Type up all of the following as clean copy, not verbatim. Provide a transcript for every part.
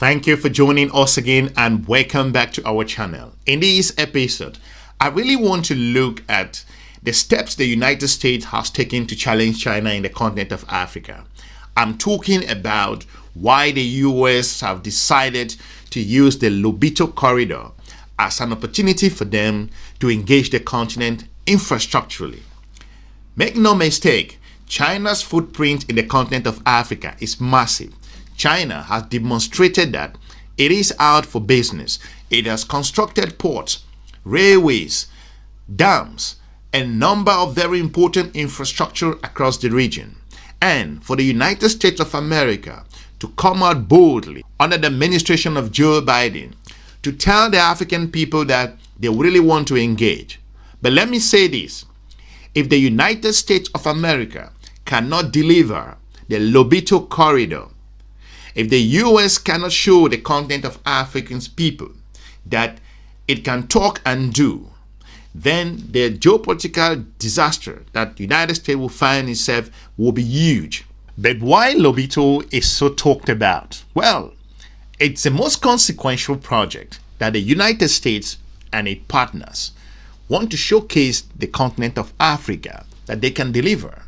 Thank you for joining us again and welcome back to our channel. In this episode, I really want to look at the steps the United States has taken to challenge China in the continent of Africa. I'm talking about why the US have decided to use the Lobito Corridor as an opportunity for them to engage the continent infrastructurally. Make no mistake, China's footprint in the continent of Africa is massive. China has demonstrated that it is out for business. It has constructed ports, railways, dams, a number of very important infrastructure across the region. And for the United States of America to come out boldly under the administration of Joe Biden to tell the African people that they really want to engage. But let me say this, if the United States of America cannot deliver the Lobito Corridor, if the US cannot show the continent of African people that it can talk and do, then the geopolitical disaster that the United States will find itself will be huge. But why Lobito is so talked about? Well, it's the most consequential project that the United States and its partners want to showcase the continent of Africa that they can deliver.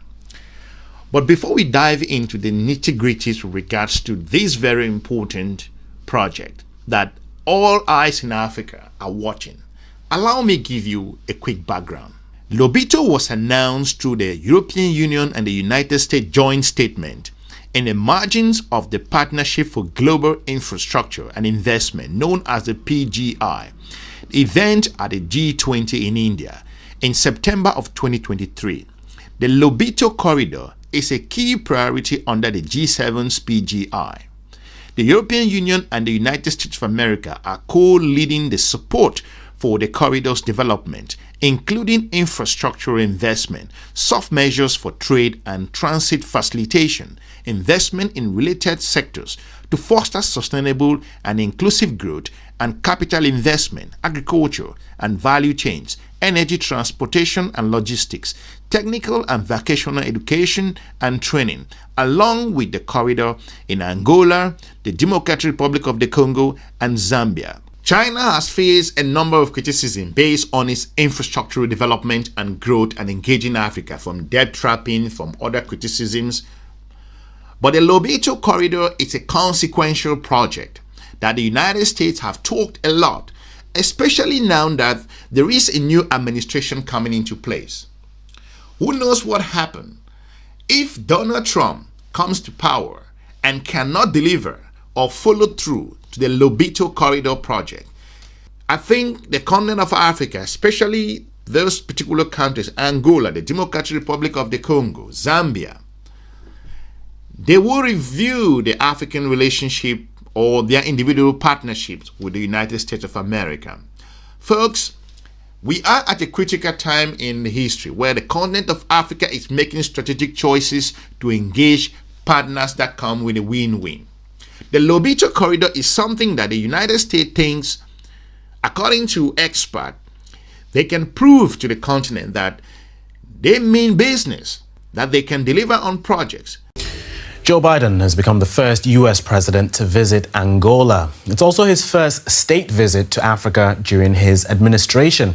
But before we dive into the nitty-gritties with regards to this very important project that all eyes in Africa are watching, allow me give you a quick background. Lobito was announced through the European Union and the United States joint statement in the margins of the Partnership for Global Infrastructure and Investment, known as the PGI, event at the G20 in India in September of 2023. The Lobito Corridor is a key priority under the G7's PGI. The European Union and the United States of America are co-leading the support for the corridor's development, including infrastructure investment, soft measures for trade and transit facilitation, investment in related sectors to foster sustainable and inclusive growth, and capital investment, agriculture and value chains, energy, transportation and logistics, technical and vocational education and training, along with the corridor in Angola, the Democratic Republic of the Congo, and Zambia. China has faced a number of criticisms based on its infrastructural development and growth and engaging Africa, from debt trapping, from other criticisms. But the Lobito Corridor is a consequential project that the United States have talked a lot, especially now that there is a new administration coming into place. Who knows what happens if Donald Trump comes to power and cannot deliver or follow through to the Lobito Corridor project? I think the continent of Africa, especially those particular countries, Angola, the Democratic Republic of the Congo, Zambia, they will review the African relationship or their individual partnerships with the United States of America. Folks, we are at a critical time in history where the continent of Africa is making strategic choices to engage partners that come with a win-win. The Lobito Corridor is something that the United States thinks, according to experts, they can prove to the continent that they mean business, that they can deliver on projects. Joe Biden has become the first U.S. president to visit Angola. It's also his first state visit to Africa during his administration.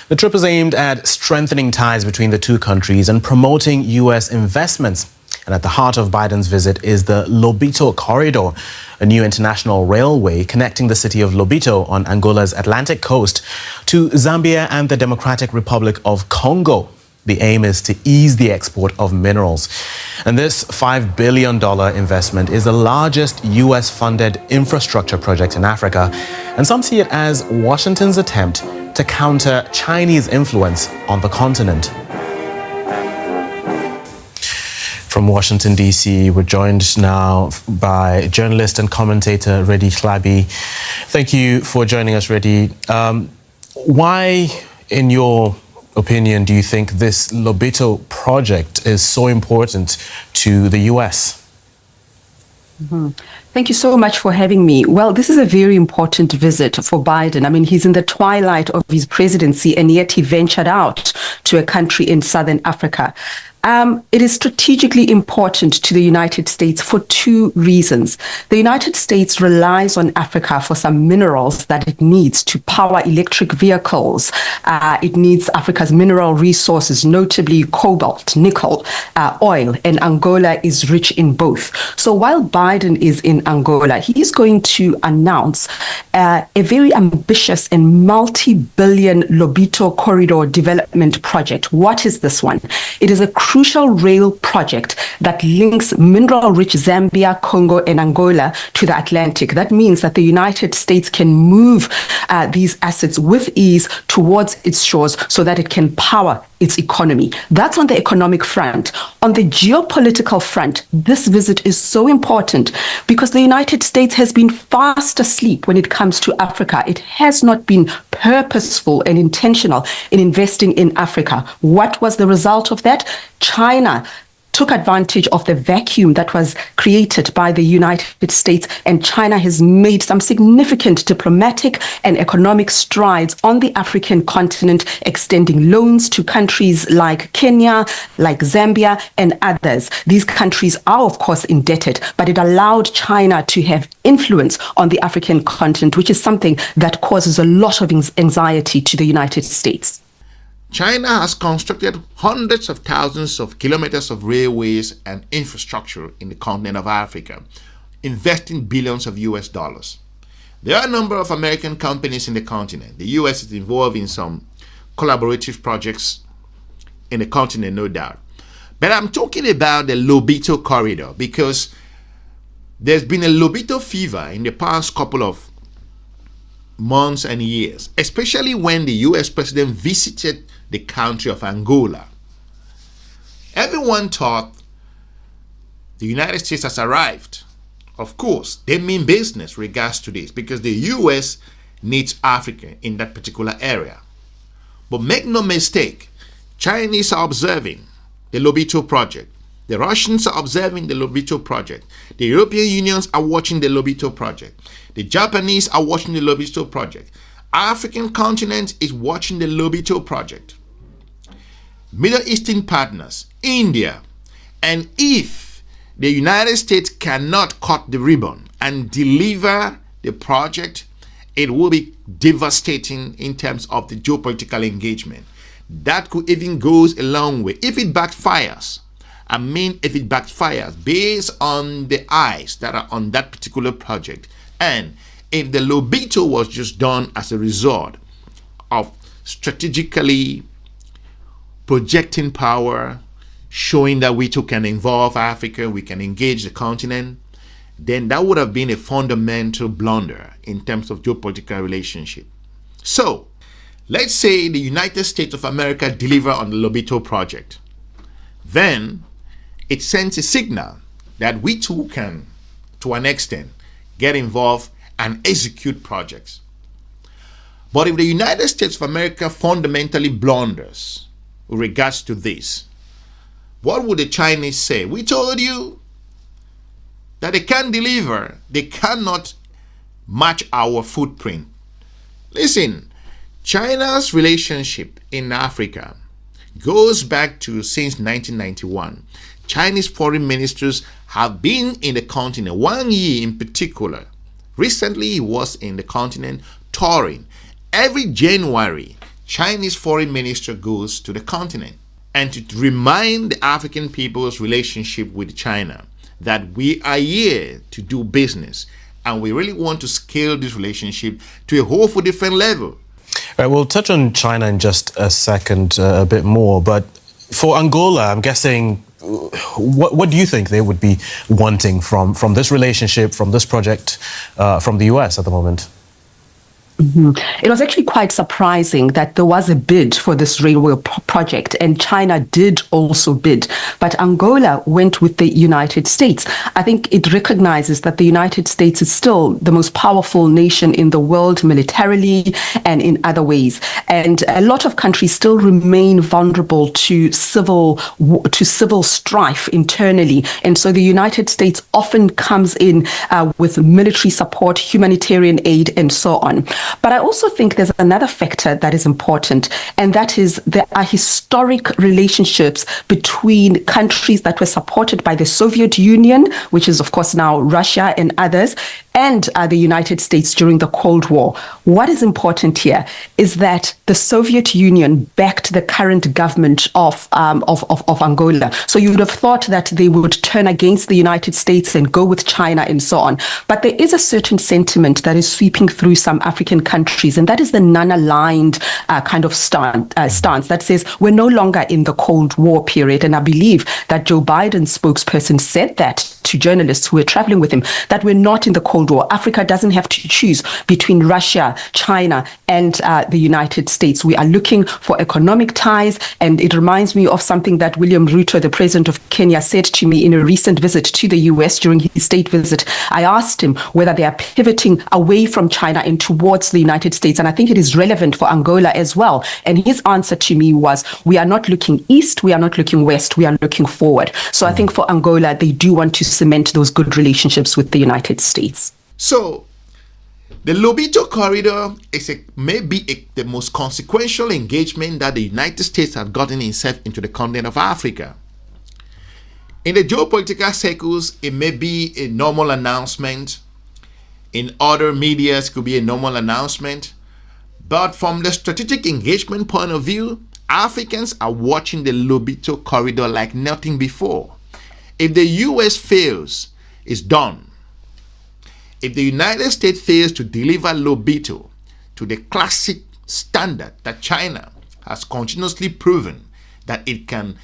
The trip is aimed at strengthening ties between the two countries and promoting U.S. investments. And at the heart of Biden's visit is the Lobito Corridor, a new international railway connecting the city of Lobito on Angola's Atlantic coast to Zambia and the Democratic Republic of Congo. The aim is to ease the export of minerals. And this $5 billion investment is the largest US-funded infrastructure project in Africa. And some see it as Washington's attempt to counter Chinese influence on the continent. From Washington, D.C., we're joined now by journalist and commentator Reddy Hlabi. Thank you for joining us, Reddy. Why, in your opinion, do you think this Lobito project is so important to the U.S.? Thank you so much for having me. Well, this is a very important visit for Biden. I mean, he's in the twilight of his presidency, and yet he ventured out to a country in Southern Africa. It is strategically important to the United States for two reasons. The United States relies on Africa for some minerals that it needs to power electric vehicles. It needs Africa's mineral resources, notably cobalt, nickel, oil, and Angola is rich in both. So while Biden is in Angola, he is going to announce a very ambitious and multi-billion Lobito Corridor development project. What is this one? It is a crucial rail project that links mineral-rich Zambia, Congo, and Angola to the Atlantic. That means that the United States can move these assets with ease towards its shores so that it can power its economy. That's on the economic front. On the geopolitical front, this visit is so important because the United States has been fast asleep when it comes to Africa. It has not been purposeful and intentional in investing in Africa. What was the result of that? China took advantage of the vacuum that was created by the United States, and China has made some significant diplomatic and economic strides on the African continent, extending loans to countries like Kenya, like Zambia, and others. These countries are, of course, indebted, but it allowed China to have influence on the African continent, which is something that causes a lot of anxiety to the United States. China has constructed hundreds of thousands of kilometers of railways and infrastructure in the continent of Africa, investing billions of US dollars. There are a number of American companies in the continent. The US is involved in some collaborative projects in the continent, no doubt. But I'm talking about the Lobito Corridor because there's been a Lobito fever in the past couple of months and years, especially when the US president visited the country of Angola. Everyone thought the United States has arrived. Of course, they mean business regards to this because the US needs Africa in that particular area. But make no mistake, Chinese are observing the Lobito project. The Russians are observing the Lobito project. The European Unions are watching the Lobito project. The Japanese are watching the Lobito project. African continent is watching the Lobito project. Middle Eastern partners, India, and if the United States cannot cut the ribbon and deliver the project, it will be devastating in terms of the geopolitical engagement. That could even go a long way. If it backfires, if it backfires based on the eyes that are on that particular project, and if the Lobito was just done as a result of strategically projecting power, showing that we too can involve Africa, we can engage the continent, then that would have been a fundamental blunder in terms of geopolitical relationship. So, let's say the United States of America deliver on the Lobito project. Then, it sends a signal that we too can, to an extent, get involved and execute projects. But if the United States of America fundamentally blunders with regards to this, what would the Chinese say? We told you that they can't deliver, they cannot match our footprint. Listen, China's relationship in Africa goes back to since 1991. Chinese foreign ministers have been in the continent, 1 year in particular. Recently, he was in the continent touring. Every January, Chinese foreign minister goes to the continent and to remind the African people's relationship with China that we are here to do business and we really want to scale this relationship to a whole different level. All right, we'll touch on China in just a second, a bit more, but for Angola, I'm guessing, what do you think they would be wanting from this relationship, from this project, from the US at the moment? It was actually quite surprising that there was a bid for this railway project, and China did also bid, but Angola went with the United States. I think it recognizes that the United States is still the most powerful nation in the world militarily and in other ways, and a lot of countries still remain vulnerable to civil strife internally, and so the United States often comes in with military support, humanitarian aid, and so on. But I also think there's another factor that is important, and that is there are historic relationships between countries that were supported by the Soviet Union, which is, of course, now Russia and others, and the United States during the Cold War. What is important here is that the Soviet Union backed the current government of Angola. So you would have thought that they would turn against the United States and go with China and so on. But there is a certain sentiment that is sweeping through some African countries, and that is the non-aligned kind of stance that says we're no longer in the Cold War period. And I believe that Joe Biden's spokesperson said that to journalists who were traveling with him, that we're not in the Cold War. Africa doesn't have to choose between Russia, China, and the United States. We are looking for economic ties, and it reminds me of something that William Ruto, the president of Kenya, said to me in a recent visit to the US during his state visit. I asked him whether they are pivoting away from China and towards the United States, and I think it is relevant for Angola as well. And his answer to me was, we are not looking east, we are not looking west, we are looking forward. So I think for Angola, they do want to cement those good relationships with the United States. So, the Lobito Corridor is maybe the most consequential engagement that the United States have gotten itself into the continent of Africa. In the geopolitical circles, it may be a normal announcement. In other media, it could be a normal announcement. But from the strategic engagement point of view, Africans are watching the Lobito Corridor like nothing before. If the US fails, it's done. If the United States fails to deliver Lobito to the classic standard that China has continuously proven that it can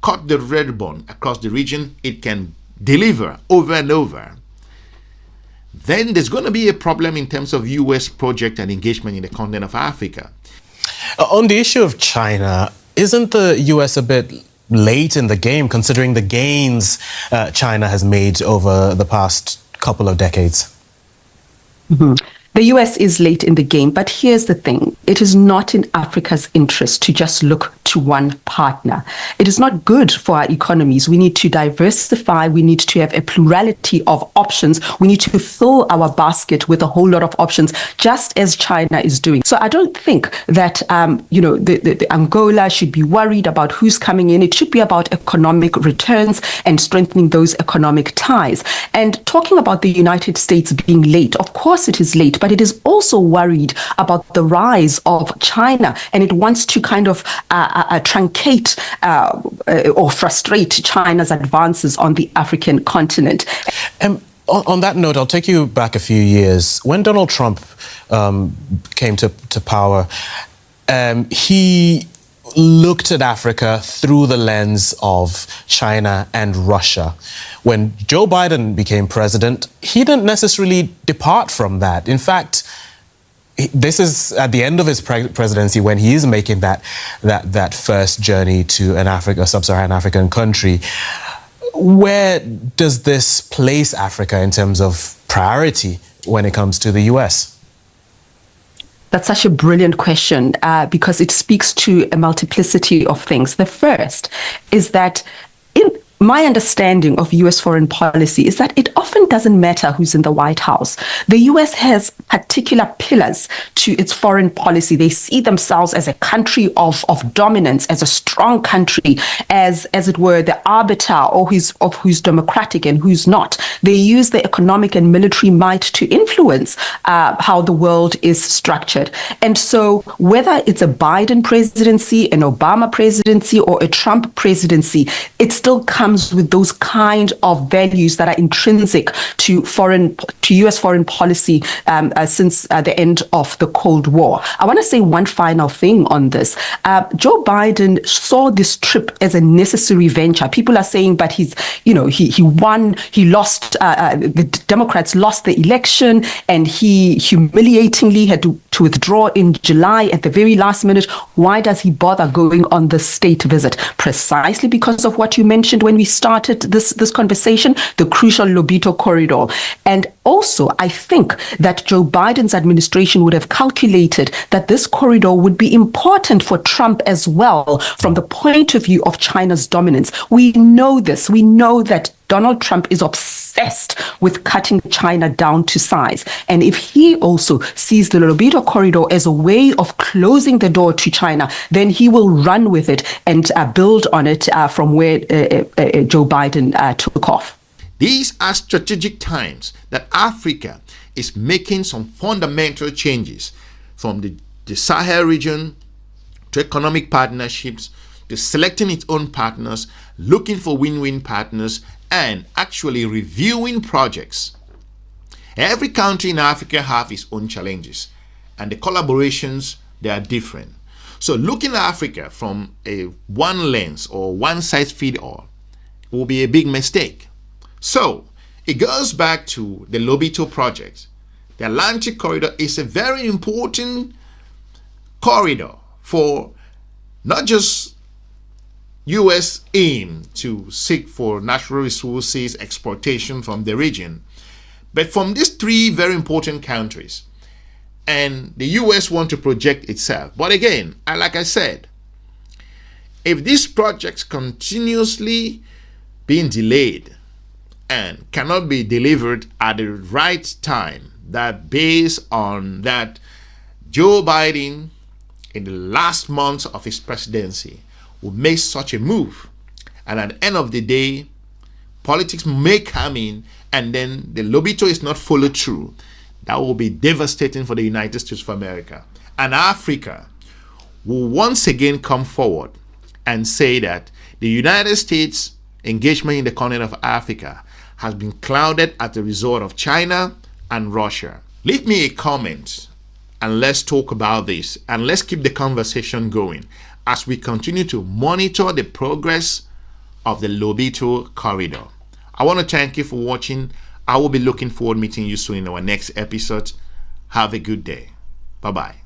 cut the red ribbon across the region, it can deliver over and over, then there's going to be a problem in terms of US project and engagement in the continent of Africa. On the issue of China, isn't the US a bit late in the game, considering the gains China has made over the past couple of decades? Mm-hmm. The US is late in the game, but here's the thing. It is not in Africa's interest to just look to one partner. It is not good for our economies. We need to diversify. We need to have a plurality of options. We need to fill our basket with a whole lot of options, just as China is doing. So I don't think that, the Angola should be worried about who's coming in. It should be about economic returns and strengthening those economic ties. And talking about the United States being late, of course it is late, but it is also worried about the rise of China, and it wants to kind of truncate or frustrate China's advances on the African continent. On that note, I'll take you back a few years. When Donald Trump came to power, he looked at Africa through the lens of China and Russia. When Joe Biden became president, he didn't necessarily depart from that. In fact, this is at the end of his presidency when he is making that first journey to a sub-Saharan African country. Where does this place Africa in terms of priority when it comes to the US? That's such a brilliant question because it speaks to a multiplicity of things. The first is that my understanding of US foreign policy is that it often doesn't matter who's in the White House. The US has particular pillars to its foreign policy. They see themselves as a country of dominance, as a strong country, as it were, the arbiter of who's democratic and who's not. They use the economic and military might to influence how the world is structured. And so whether it's a Biden presidency, an Obama presidency, or a Trump presidency, it still comes with those kind of values that are intrinsic to US foreign policy since the end of the Cold War. I want to say one final thing on this. Joe Biden saw this trip as a necessary venture. People are saying, but he won, he lost, the Democrats lost the election, and he humiliatingly had to withdraw in July at the very last minute. Why does he bother going on the state visit? Precisely because of what you mentioned when we started this conversation, the crucial Lobito Corridor. And also, I think that Joe Biden's administration would have calculated that this corridor would be important for Trump as well from the point of view of China's dominance. We know this. We know that Donald Trump is obsessed with cutting China down to size. And if he also sees the Lobito Corridor as a way of closing the door to China, then he will run with it and build on it from where Joe Biden took off. These are strategic times that Africa is making some fundamental changes, from the Sahel region to economic partnerships, to selecting its own partners, looking for win-win partners, and actually reviewing projects. Every country in Africa has its own challenges, and the collaborations, they are different. So looking at Africa from a one lens or one size fits all will be a big mistake. So it goes back to the Lobito project. The Atlantic Corridor is a very important corridor for not just U.S. aim to seek for natural resources exportation from the region, but from these three very important countries. And the U.S. want to project itself. But again, like I said, if these projects continuously being delayed and cannot be delivered at the right time, that based on that Joe Biden in the last months of his presidency will make such a move, and at the end of the day politics may come in and then the Lobito is not followed through, that will be devastating for the United States of America. And Africa will once again come forward and say that the United States engagement in the continent of Africa has been clouded as a result of China and Russia. Leave me a comment and let's talk about this, and let's keep the conversation going as we continue to monitor the progress of the Lobito Corridor. I want to thank you for watching. I will be looking forward to meeting you soon in our next episode. Have a good day. Bye-bye.